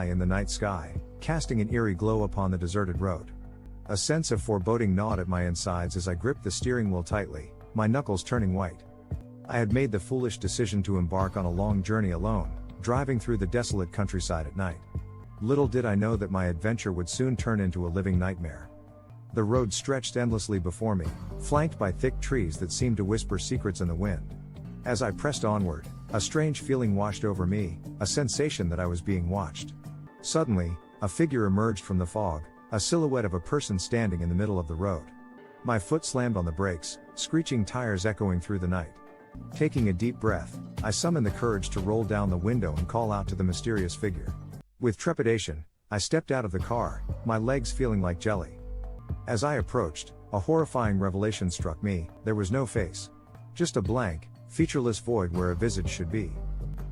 in the night sky, casting an eerie glow upon the deserted road. A sense of foreboding gnawed at my insides as I gripped the steering wheel tightly, my knuckles turning white. I had made the foolish decision to embark on a long journey alone, driving through the desolate countryside at night. Little did I know that my adventure would soon turn into a living nightmare. The road stretched endlessly before me, flanked by thick trees that seemed to whisper secrets in the wind. As I pressed onward, a strange feeling washed over me, a sensation that I was being watched. Suddenly, a figure emerged from the fog, a silhouette of a person standing in the middle of the road. My foot slammed on the brakes, screeching tires echoing through the night. Taking a deep breath, I summoned the courage to roll down the window and call out to the mysterious figure. With trepidation, I stepped out of the car, my legs feeling like jelly. As I approached, a horrifying revelation struck me: there was no face. Just a blank, featureless void where a visage should be.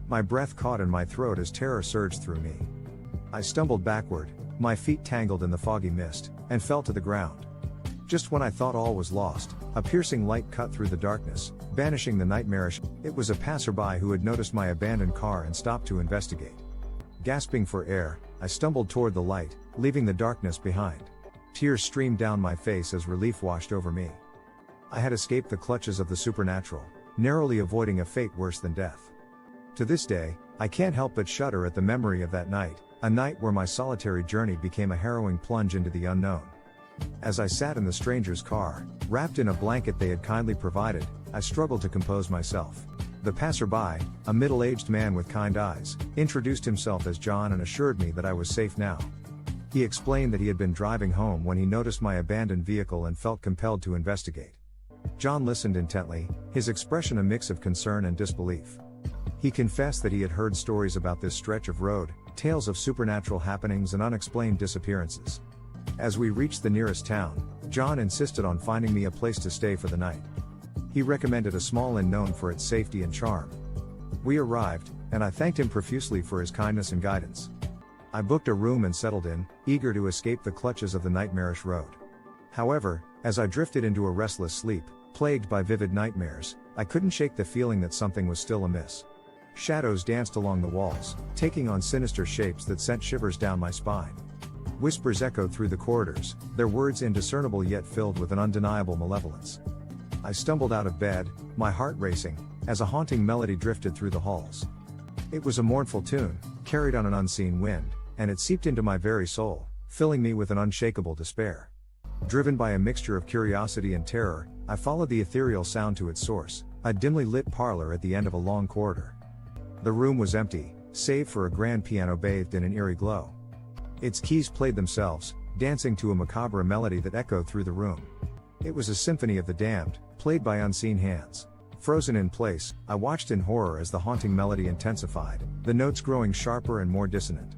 My breath caught in my throat as terror surged through me. I stumbled backward, my feet tangled in the foggy mist, and fell to the ground. Just when I thought all was lost, a piercing light cut through the darkness, banishing the nightmarish. It was a passerby who had noticed my abandoned car and stopped to investigate. Gasping for air, I stumbled toward the light, leaving the darkness behind. Tears streamed down my face as relief washed over me. I had escaped the clutches of the supernatural, narrowly avoiding a fate worse than death. To this day, I can't help but shudder at the memory of that night, a night where my solitary journey became a harrowing plunge into the unknown. As I sat in the stranger's car, wrapped in a blanket they had kindly provided, I struggled to compose myself. The passerby, a middle-aged man with kind eyes, introduced himself as John and assured me that I was safe now. He explained that he had been driving home when he noticed my abandoned vehicle and felt compelled to investigate. John listened intently, his expression a mix of concern and disbelief. He confessed that he had heard stories about this stretch of road, tales of supernatural happenings and unexplained disappearances. As we reached the nearest town, John insisted on finding me a place to stay for the night. He recommended a small inn known for its safety and charm. We arrived, and I thanked him profusely for his kindness and guidance. I booked a room and settled in, eager to escape the clutches of the nightmarish road. However, as I drifted into a restless sleep, plagued by vivid nightmares, I couldn't shake the feeling that something was still amiss. Shadows danced along the walls, taking on sinister shapes that sent shivers down my spine. Whispers echoed through the corridors, their words indiscernible yet filled with an undeniable malevolence. I stumbled out of bed, my heart racing, as a haunting melody drifted through the halls. It was a mournful tune, carried on an unseen wind, and it seeped into my very soul, filling me with an unshakable despair. Driven by a mixture of curiosity and terror, I followed the ethereal sound to its source, a dimly lit parlor at the end of a long corridor. The room was empty, save for a grand piano bathed in an eerie glow. Its keys played themselves, dancing to a macabre melody that echoed through the room. It was a symphony of the damned, played by unseen hands. Frozen in place, I watched in horror as the haunting melody intensified, the notes growing sharper and more dissonant.